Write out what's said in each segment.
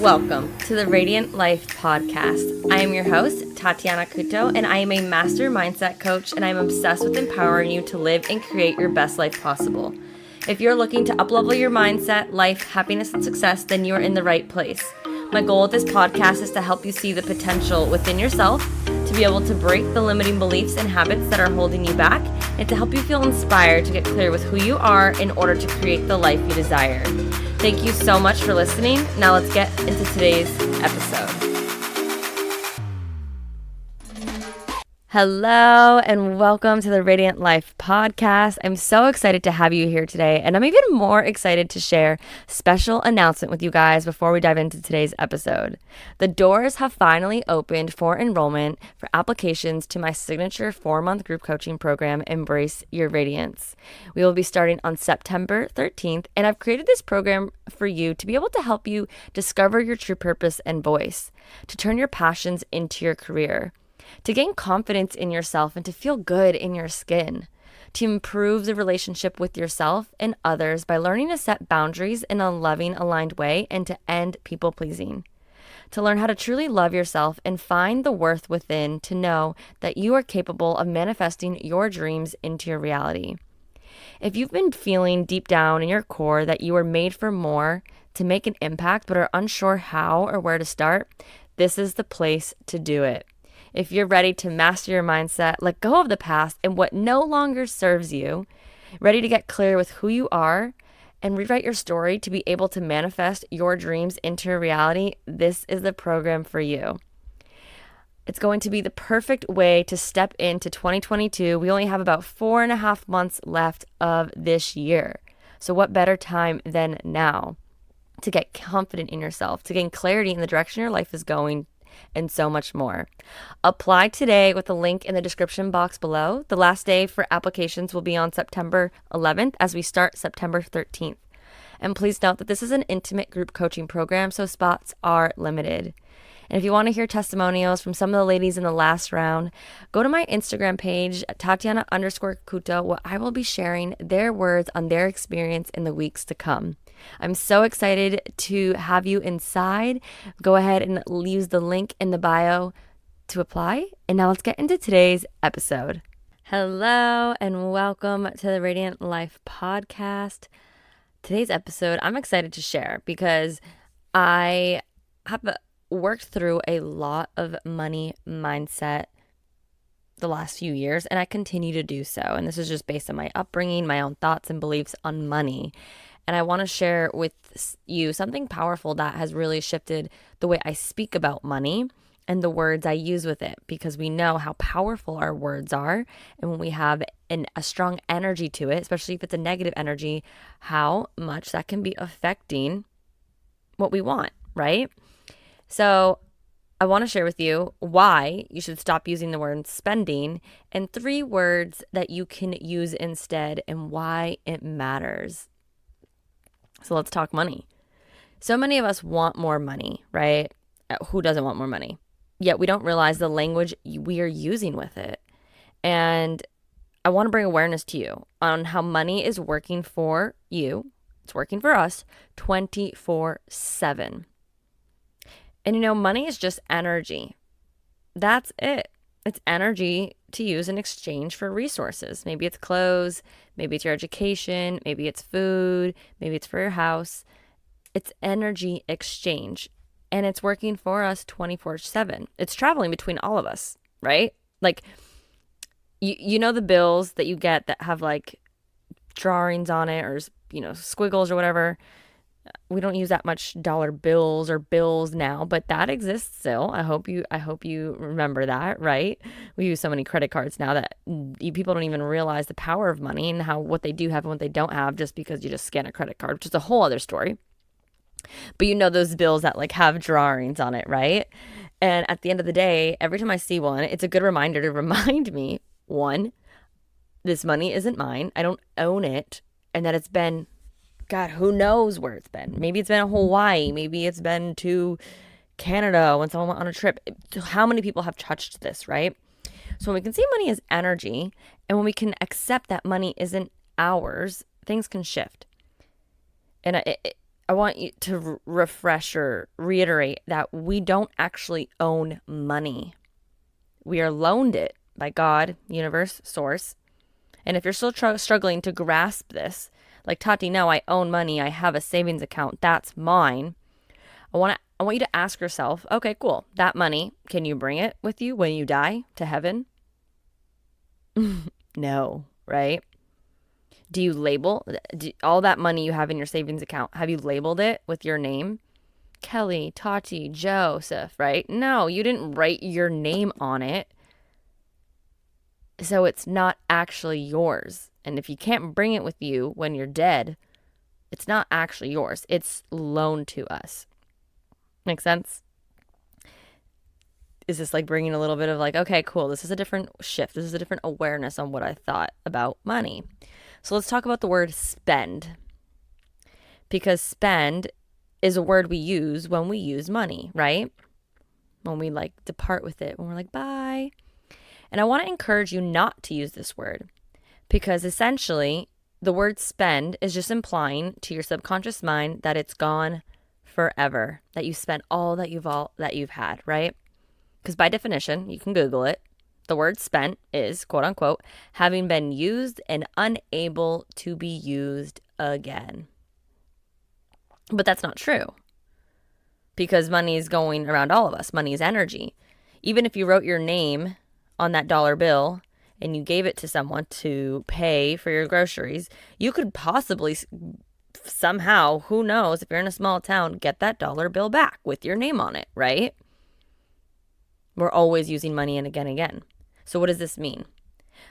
Welcome to the Radiant Life podcast. I am your host, Tatiana, and I am a master mindset coach, and I'm obsessed with empowering you to live and create your best life possible. If you're looking to uplevel your mindset, life, happiness, and success, then you are in the right place. My goal with this podcast is to help you see the potential within yourself, to be able to break the limiting beliefs and habits that are holding you back, and to help you feel inspired to get clear with who you are in order to create the life you desire. Thank you so much for listening. Now let's get into today's episode. Hello and welcome to the Radiant Life podcast. I'm so excited to have you here today, and I'm even more excited to share a special announcement with you guys before we dive into today's episode. The doors have finally opened for enrollment for applications to my signature 4-month group coaching program, Embrace Your Radiance. We will be starting on September 13th, and I've created this program for you to be able to help you discover your true purpose and voice, to turn your passions into your career, to gain confidence in yourself and to feel good in your skin, to improve the relationship with yourself and others by learning to set boundaries in a loving, aligned way, and to end people pleasing, to learn how to truly love yourself and find the worth within, to know that you are capable of manifesting your dreams into your reality. If you've been feeling deep down in your core that you are made for more, to make an impact, but are unsure how or where to start, this is the place to do it. If you're ready to master your mindset, let go of the past and what no longer serves you, ready to get clear with who you are and rewrite your story to be able to manifest your dreams into reality, this is the program for you. It's going to be the perfect way to step into 2022. We only have about 4.5 months left of this year. So what better time than now to get confident in yourself, to gain clarity in the direction your life is going, and so much more. Apply today with the link in the description box below. The last day for applications will be on September 11th as we start September 13th. And please note that this is an intimate group coaching program, so spots are limited. And if you want to hear testimonials from some of the ladies in the last round, go to my Instagram page, Tatiana_Kuto, where I will be sharing their words on their experience in the weeks to come. I'm so excited to have you inside. Go ahead and use the link in the bio to apply. And now let's get into today's episode. Hello and welcome to the Radiant Life podcast. Today's episode I'm excited to share because I have worked through a lot of money mindset the last few years, and I continue to do so. And this is just based on my upbringing, my own thoughts and beliefs on money. And I want to share with you something powerful that has really shifted the way I speak about money and the words I use with it, because we know how powerful our words are. And when we have a strong energy to it, especially if it's a negative energy, how much that can be affecting what we want, right? So I want to share with you why you should stop using the word spending and 3 words that you can use instead and why it matters. So let's talk money. So many of us want more money, right? Who doesn't want more money? Yet we don't realize the language we are using with it. And I want to bring awareness to you on how money is working for you. It's working for us 24/7. And money is just energy. That's it. It's energy to use in exchange for resources. Maybe it's clothes, maybe it's your education, maybe it's food, maybe it's for your house. It's energy exchange. And it's working for us 24/7. It's traveling between all of us, right? Like, you know the bills that you get that have like drawings on it or, squiggles or whatever. We don't use that much dollar bills or bills now, but that exists still. I hope you remember that, right? We use so many credit cards now that people don't even realize the power of money and what they do have and what they don't have just because you just scan a credit card, which is a whole other story. But those bills that like have drawings on it, right? And at the end of the day, every time I see one, it's a good reminder to remind me, 1, this money isn't mine. I don't own it, and that it's been, God, who knows where it's been. Maybe it's been Hawaii. Maybe it's been to Canada when someone went on a trip. How many people have touched this, right? So when we can see money as energy, and when we can accept that money isn't ours, things can shift. And I want you to refresh or reiterate that we don't actually own money. We are loaned it by God, universe, source. And if you're still struggling to grasp this, like, Tati, no, I own money. I have a savings account. That's mine. I want you to ask yourself, okay, cool. That money, can you bring it with you when you die to heaven? No, right? Do you label all that money you have in your savings account? Have you labeled it with your name? Kelly, Tati, Joseph, right? No, you didn't write your name on it. So it's not actually yours. And if you can't bring it with you when you're dead, it's not actually yours. It's loaned to us. Make sense? Is this like bringing a little bit of like, okay, cool. This is a different shift. This is a different awareness on what I thought about money. So let's talk about the word spend. Because spend is a word we use when we use money, right? When we like depart with it, when we're like, bye. And I want to encourage you not to use this word, because essentially the word spend is just implying to your subconscious mind that it's gone forever, that you spent all that you've had, right? Because by definition, you can Google it. The word spent is, quote unquote, having been used and unable to be used again. But that's not true, because money is going around all of us. Money is energy. Even if you wrote your name on that dollar bill and you gave it to someone to pay for your groceries, you could possibly somehow, who knows, if you're in a small town, get that dollar bill back with your name on it, right? We're always using money and again. So what does this mean?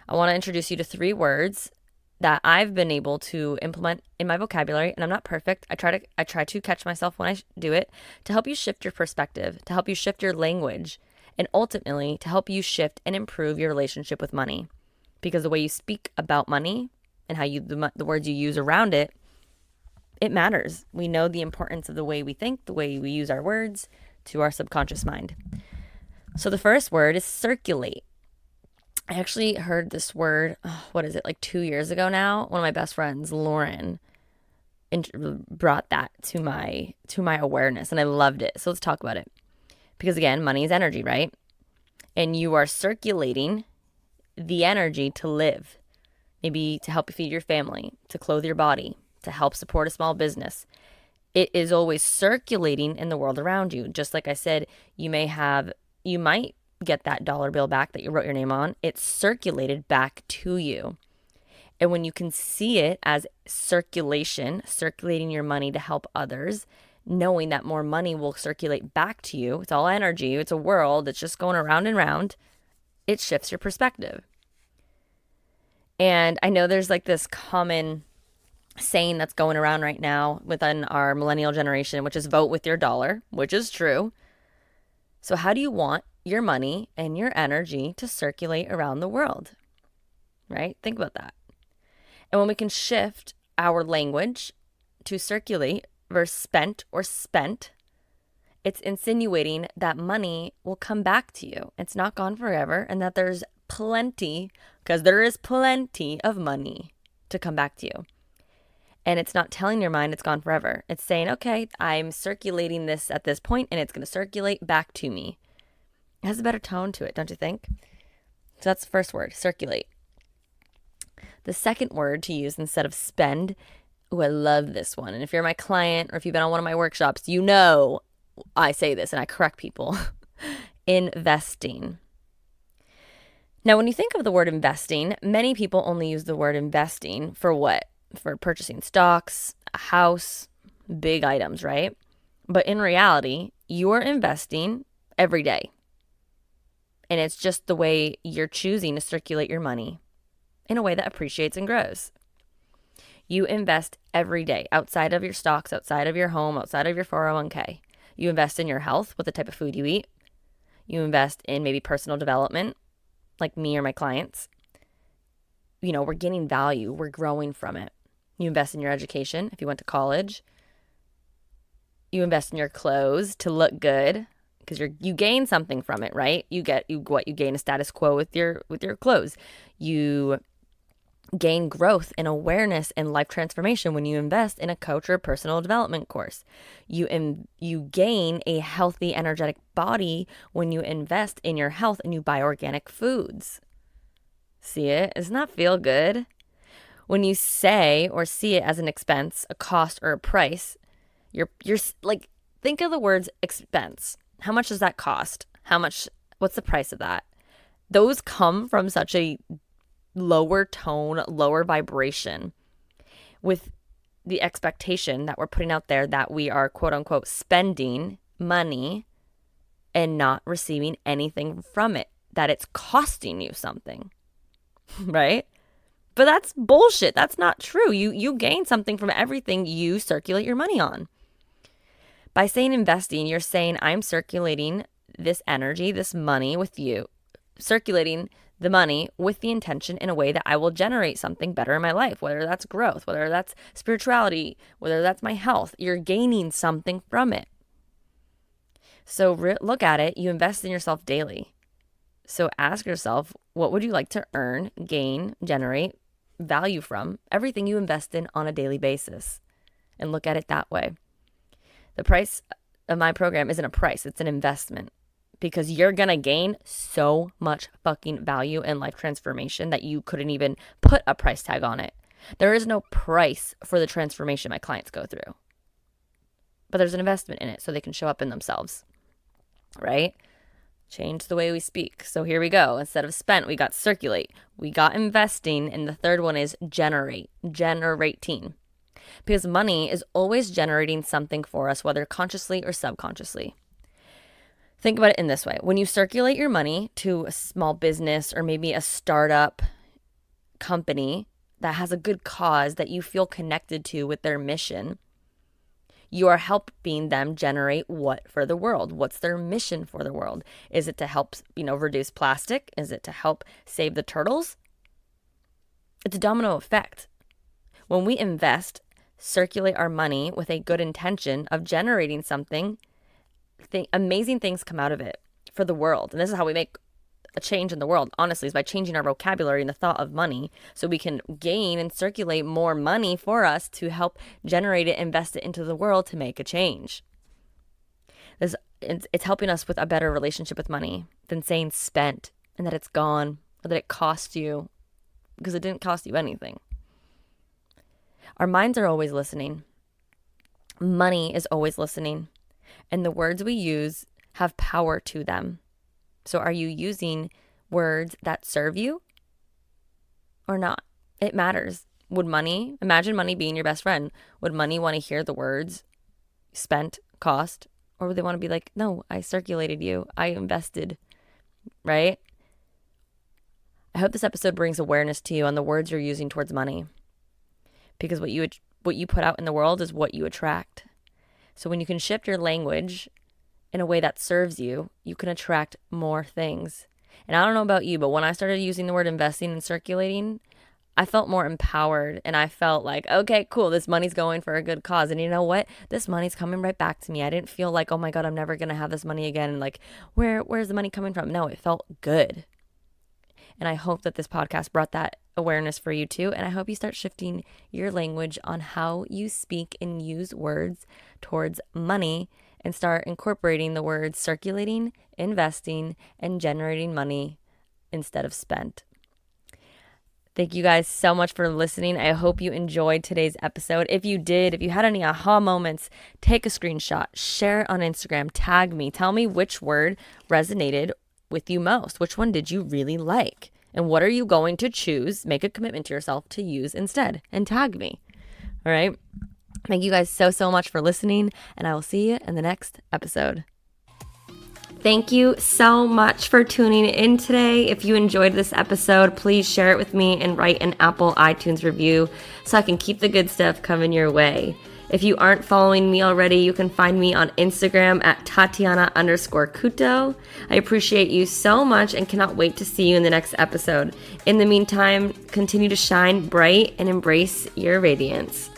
I want to introduce you to 3 words that I've been able to implement in my vocabulary, and I'm not perfect. I try to catch myself when I do it, to help you shift your perspective, to help you shift your language, and ultimately to help you shift and improve your relationship with money. Because the way you speak about money and how the words you use around it, it matters. We know the importance of the way we think, the way we use our words to our subconscious mind. So the first word is circulate. I actually heard this word, like 2 years ago now. One of my best friends, Lauren, brought that to my awareness, and I loved it. So let's talk about it. Because again, money is energy, right? And you are circulating the energy to live, maybe to help you feed your family, to clothe your body, to help support a small business. It is always circulating in the world around you. Just like I said, you might get that dollar bill back that you wrote your name on. It's circulated back to you. And when you can see it as circulating your money to help others, knowing that more money will circulate back to you, it's all energy, it's a world, it's just going around and round, it shifts your perspective. And I know there's like this common saying that's going around right now within our millennial generation, which is vote with your dollar, which is true. So how do you want your money and your energy to circulate around the world, right? Think about that. And when we can shift our language to circulate versus spent or spent, it's insinuating that money will come back to you. It's not gone forever, and that there's plenty, because there is plenty of money to come back to you. And it's not telling your mind it's gone forever. It's saying, okay, I'm circulating this at this point, and it's going to circulate back to me. It has a better tone to it, don't you think? So that's the first word, circulate. The second word to use instead of spend, I love this one. And if you're my client or if you've been on one of my workshops, you know I say this and I correct people. Investing. Now, when you think of the word investing, many people only use the word investing for what? For purchasing stocks, a house, big items, right? But in reality, you're investing every day. And it's just the way you're choosing to circulate your money in a way that appreciates and grows. You invest every day outside of your stocks, outside of your home, outside of your 401k. You invest in your health with the type of food you eat. You invest in maybe personal development, like me or my clients. You know, we're getting value. We're growing from it. You invest in your education if you went to college. You invest in your clothes to look good, because you gain something from it, right? You gain a status quo with your clothes. You gain growth and awareness and life transformation when you invest in a coach or personal development course. You gain a healthy, energetic body when you invest in your health and you buy organic foods. See it? Doesn't that feel good? When you say or see it as an expense, a cost, or a price, you're like, think of the words expense. How much does that cost? What's the price of that? Those come from such a lower tone, lower vibration, with the expectation that we're putting out there that we are quote unquote spending money and not receiving anything from it, that it's costing you something, right? But that's bullshit. That's not true. You gain something from everything you circulate your money on. By saying investing, you're saying I'm circulating this energy, this money with you, circulating the money with the intention in a way that I will generate something better in my life, whether that's growth, whether that's spirituality, whether that's my health. You're gaining something from it. So look at it. You invest in yourself daily. So ask yourself, what would you like to earn, gain, generate value from everything you invest in on a daily basis? And look at it that way. The price of my program isn't a price, it's an investment, because you're going to gain so much fucking value and life transformation that you couldn't even put a price tag on it. There is no price for the transformation my clients go through, but there's an investment in it so they can show up in themselves, right? Change the way we speak. So here we go. Instead of spent, we got circulate. We got investing. And the third one is generating. Because money is always generating something for us, whether consciously or subconsciously. Think about it in this way. When you circulate your money to a small business or maybe a startup company that has a good cause that you feel connected to with their mission, you are helping them generate what for the world? What's their mission for the world? Is it to help, reduce plastic? Is it to help save the turtles? It's a domino effect. When we invest, circulate our money with a good intention of generating something, amazing things come out of it for the world. And this is how we make a change in the world, honestly, is by changing our vocabulary and the thought of money so we can gain and circulate more money for us to help generate it, invest it into the world to make a change. It's helping us with a better relationship with money than saying spent and that it's gone or that it cost you, because it didn't cost you anything. Our minds are always listening. Money is always listening. And the words we use have power to them. So are you using words that serve you or not? It matters. Imagine money being your best friend. Would money want to hear the words spent, cost, or would they want to be like, no, I circulated you, I invested, right? I hope this episode brings awareness to you on the words you're using towards money, because what you put out in the world is what you attract. So when you can shift your language in a way that serves you, you can attract more things. And I don't know about you, but when I started using the word investing and circulating, I felt more empowered, and I felt like, okay, cool, this money's going for a good cause. And you know what? This money's coming right back to me. I didn't feel like, oh my God, I'm never going to have this money again. And like, where's the money coming from? No, it felt good. And I hope that this podcast brought that awareness for you too. And I hope you start shifting your language on how you speak and use words towards money, and start incorporating the words circulating, investing, and generating money instead of spent. Thank you guys so much for listening. I hope you enjoyed today's episode. If you did, if you had any aha moments, take a screenshot, share it on Instagram, tag me, tell me which word resonated with you most. Which one did you really like? And what are you going to choose, make a commitment to yourself to use instead? And tag me. All right. Thank you guys so much for listening, and I will see you in the next episode. Thank you so much for tuning in today. If you enjoyed this episode, please share it with me and write an Apple iTunes review so I can keep the good stuff coming your way. If you aren't following me already, you can find me on Instagram at Tatiana_Kuto. I appreciate you so much and cannot wait to see you in the next episode. In the meantime, continue to shine bright and embrace your radiance.